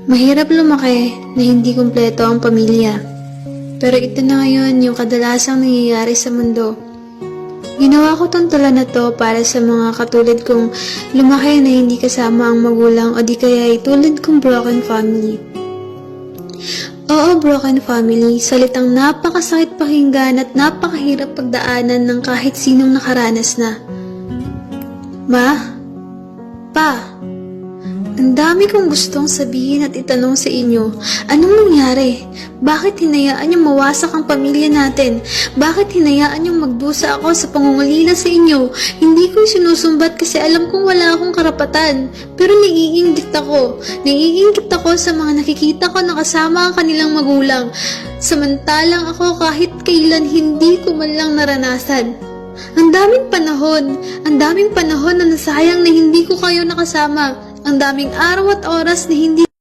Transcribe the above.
Mahirap lumaki na hindi kumpleto ang pamilya. Pero ito na ngayon yung kadalasang nangyayari sa mundo. Ginawa ko tong tula na to para sa mga katulad kong lumaki na hindi kasama ang magulang o di kaya ay tulad kong broken family. Oo, broken family, salitang napakasakit pakinggan at napakahirap pagdaanan ng kahit sinong nakaranas na. Ma? Pa? Ang dami kong gustong sabihin at itanong sa inyo. Anong nangyari? Bakit hinayaan niyong mawasak ang pamilya natin? Bakit hinayaan niyong magdusa ako sa pangungulila sa inyo? Hindi ko sinusumbat kasi alam kong wala akong karapatan. Pero naiingit ako. Naiingit ako sa mga nakikita ko na kasama ang kanilang magulang. Samantalang ako kahit kailan hindi ko man lang naranasan. Ang daming panahon na nasayang na hindi ko kayo nakasama. Ang daming araw at oras na hindi